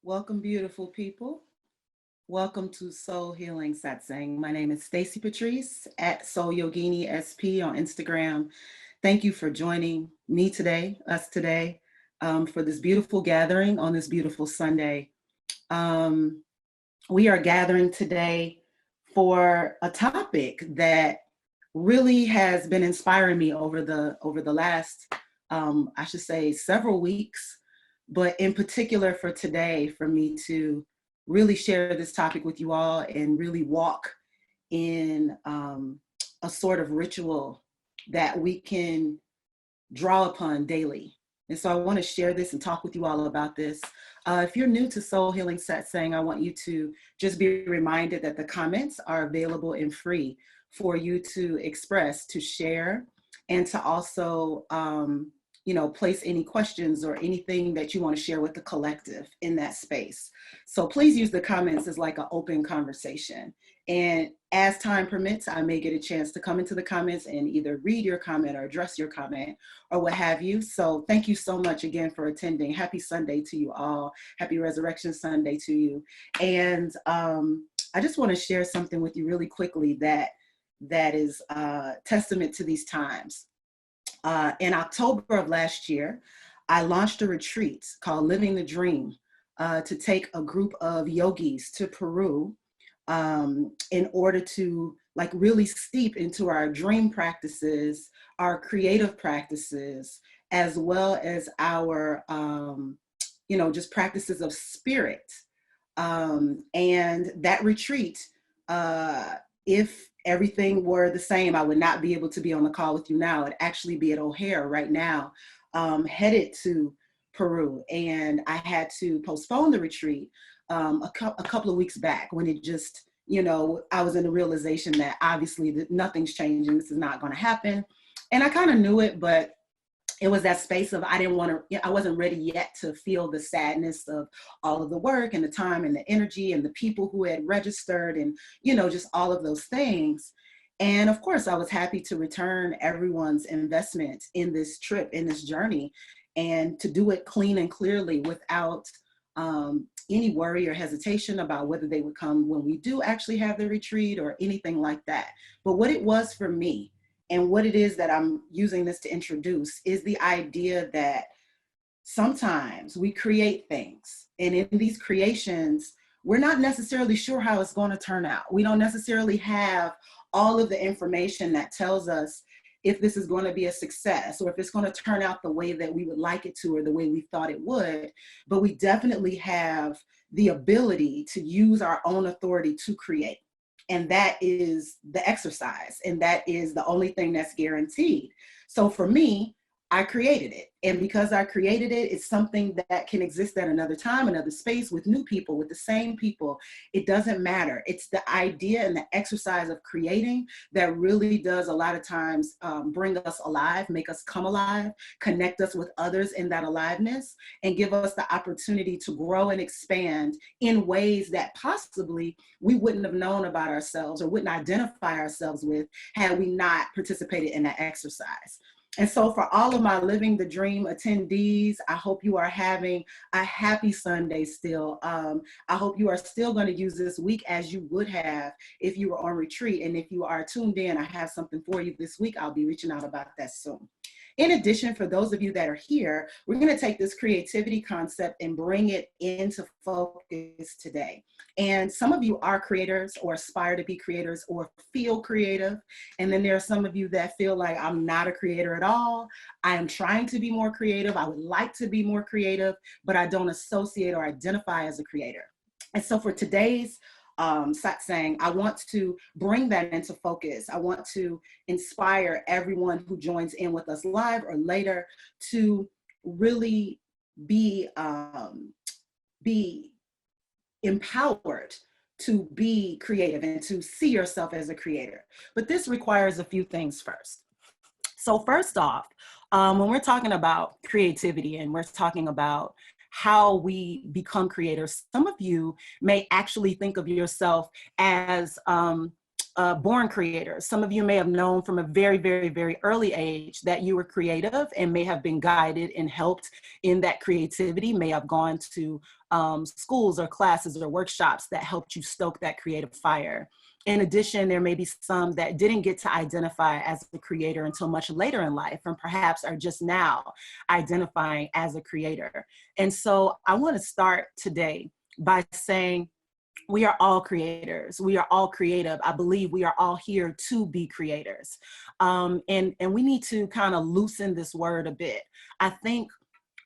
Welcome, beautiful people. Welcome to Soul Healing Satsang. My name is Stacy Patrice at Soul Yogini SP on Instagram. Thank you for joining me today, us today, for this beautiful gathering on this beautiful Sunday. Um, we are gathering today for a topic that really has been inspiring me over the last, I should say, several weeks, but in particular for today, for me to really share this topic with you all and really walk in a sort of ritual that we can draw upon daily. And so I want to share this and talk with you all about this. If you're new to Soul Healing Satsang, I want you to just be reminded that the comments are available and free for you to express, to share, and to also, place any questions or anything that you want to share with the collective in that space. So please use the comments as like an open conversation. And as time permits, I may get a chance to come into the comments and either read your comment or address your comment or what have you. So thank you so much again for attending. Happy Sunday to you all. Happy Resurrection Sunday to you. And I just want to share something with you really quickly that is testament to these times. In October of last year, I launched a retreat called Living the Dream to take a group of yogis to Peru in order to like really steep into our dream practices, our creative practices, as well as our, just practices of spirit. And that retreat, if everything were the same, I would not be able to be on the call with you now. I'd actually be at O'Hare right now, headed to Peru. And I had to postpone the retreat a couple of weeks back when it just, I was in the realization that obviously nothing's changing. This is not going to happen. And I kind of knew it, but it was that space of I wasn't ready yet to feel the sadness of all of the work and the time and the energy and the people who had registered and, just all of those things. And of course, I was happy to return everyone's investment in this trip, in this journey, and to do it clean and clearly without any worry or hesitation about whether they would come when we do actually have the retreat or anything like that. But what it was for me, and what it is that I'm using this to introduce, is the idea that sometimes we create things, and in these creations, we're not necessarily sure how it's going to turn out. We don't necessarily have all of the information that tells us if this is going to be a success or if it's going to turn out the way that we would like it to or the way we thought it would. But we definitely have the ability to use our own authority to create. And that is the exercise. And that is the only thing that's guaranteed. So for me, I created it. And because I created it, it's something that can exist at another time, another space, with new people, with the same people. It doesn't matter. It's the idea and the exercise of creating that really does a lot of times bring us alive, make us come alive, connect us with others in that aliveness, and give us the opportunity to grow and expand in ways that possibly we wouldn't have known about ourselves or wouldn't identify ourselves with had we not participated in that exercise. And so for all of my Living the Dream attendees, I hope you are having a happy Sunday still. I hope you are still going to use this week as you would have if you were on retreat. And if you are tuned in, I have something for you this week. I'll be reaching out about that soon. In addition, for those of you that are here, we're going to take this creativity concept and bring it into focus today. And some of you are creators or aspire to be creators or feel creative. And then there are some of you that feel like I'm not a creator at all. I am trying to be more creative. I would like to be more creative, but I don't associate or identify as a creator. And so for today's satsang, I want to bring that into focus. I want to inspire everyone who joins in with us live or later to really be empowered to be creative and to see yourself as a creator. But this requires a few things first. So first off, when we're talking about creativity and we're talking about how we become creators, some of you may actually think of yourself as born creators. Some of you may have known from a very, very, very early age that you were creative and may have been guided and helped in that creativity, may have gone to schools or classes or workshops that helped you stoke that creative fire. In addition, there may be some that didn't get to identify as a creator until much later in life, and perhaps are just now identifying as a creator. And so I want to start today by saying, we are all creators. We are all creative. I believe we are all here to be creators. And we need to kind of loosen this word a bit. I think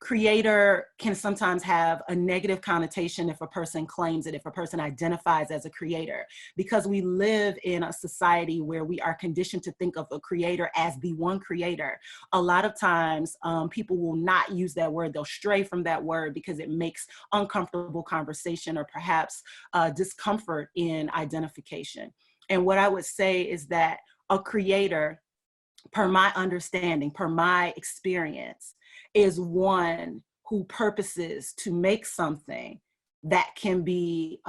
creator can sometimes have a negative connotation if a person claims it, if a person identifies as a creator, because we live in a society where we are conditioned to think of a creator as the one creator. A lot of times people will not use that word. They'll stray from that word because it makes uncomfortable conversation or perhaps discomfort in identification. And what I would say is that a creator, per my understanding, per my experience, is one who purposes to make something that can be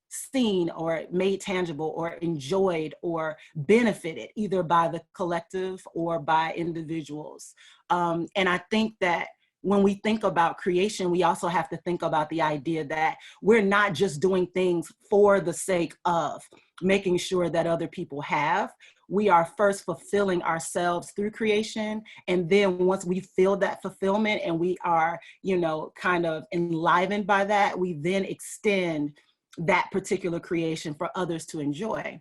seen or made tangible or enjoyed or benefited either by the collective or by individuals. And I think that when we think about creation, we also have to think about the idea that we're not just doing things for the sake of making sure that other people have. We are first fulfilling ourselves through creation. And then once we feel that fulfillment and we are, kind of enlivened by that, we then extend that particular creation for others to enjoy.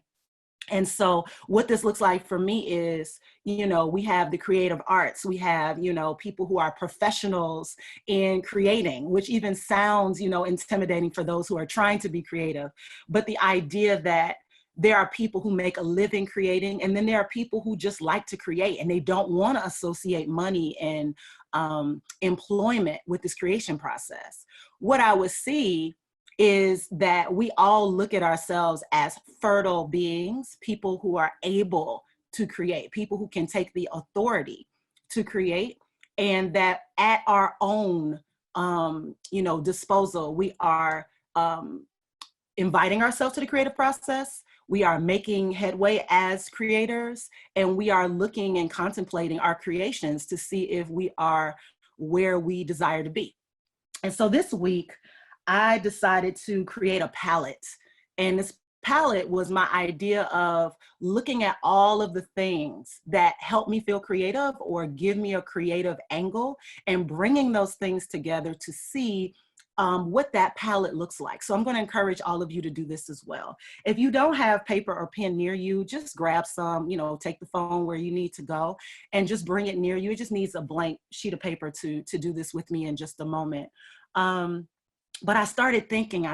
And so what this looks like for me is, we have the creative arts. We have, people who are professionals in creating, which even sounds, intimidating for those who are trying to be creative. But the idea that there are people who make a living creating, and then there are people who just like to create and they don't want to associate money and employment with this creation process. What I would see is that we all look at ourselves as fertile beings, people who are able to create, people who can take the authority to create, and that at our own, disposal, we are inviting ourselves to the creative process. We are making headway as creators, and we are looking and contemplating our creations to see if we are where we desire to be. And so this week, I decided to create a palette. And this palette was my idea of looking at all of the things that help me feel creative or give me a creative angle, and bringing those things together to see what that palette looks like. So I'm going to encourage all of you to do this as well. If you don't have paper or pen near you, just grab some, take the phone where you need to go and just bring it near you. It just needs a blank sheet of paper to do this with me in just a moment. But I started thinking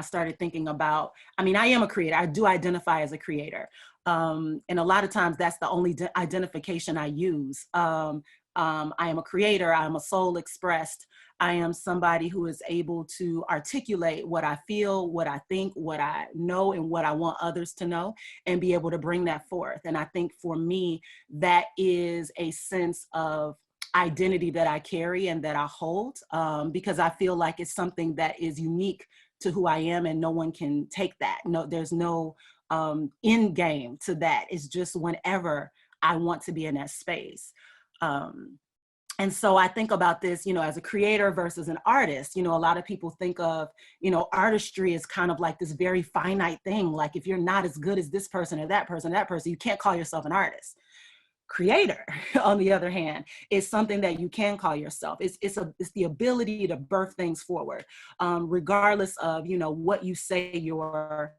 about, I am a creator. I do identify as a creator. And a lot of times that's the only identification I use. I am a creator. I am a soul expressed. I am somebody who is able to articulate what I feel, what I think, what I know, and what I want others to know, and be able to bring that forth. And I think for me, that is a sense of identity that I carry and that I hold, because I feel like it's something that is unique to who I am, and no one can take that. No, there's no end game to that. It's just whenever I want to be in that space. And so I think about this, as a creator versus an artist. A lot of people think of, artistry is kind of like this very finite thing. Like if you're not as good as this person or that person, you can't call yourself an artist. Creator, on the other hand, is something that you can call yourself. It's the ability to birth things forward, regardless of, what you say your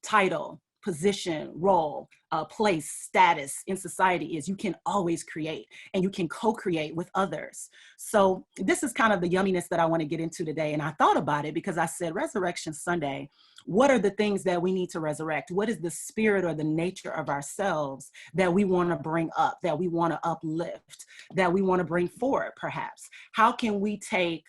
title, position, role, place, status in society is. You can always create, and you can co-create with others. So this is kind of the yumminess that I want to get into today. And I thought about it because I said, Resurrection Sunday, what are the things that we need to resurrect? What is the spirit or the nature of ourselves that we want to bring up, that we want to uplift, that we want to bring forward, perhaps? How can we take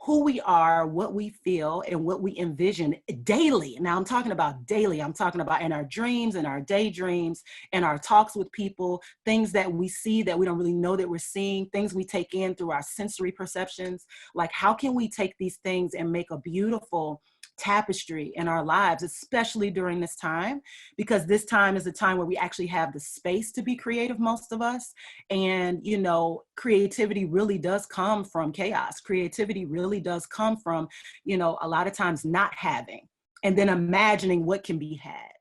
who we are, what we feel, and what we envision daily? Now I'm talking about daily. I'm talking about in our dreams, in our daydreams, in our talks with people, things that we see that we don't really know that we're seeing, things we take in through our sensory perceptions. Like, how can we take these things and make a beautiful tapestry in our lives, especially during this time, because this time is a time where we actually have the space to be creative, most of us. And, you know, creativity really does come from chaos. Creativity really does come from, you know, a lot of times not having and then imagining what can be had.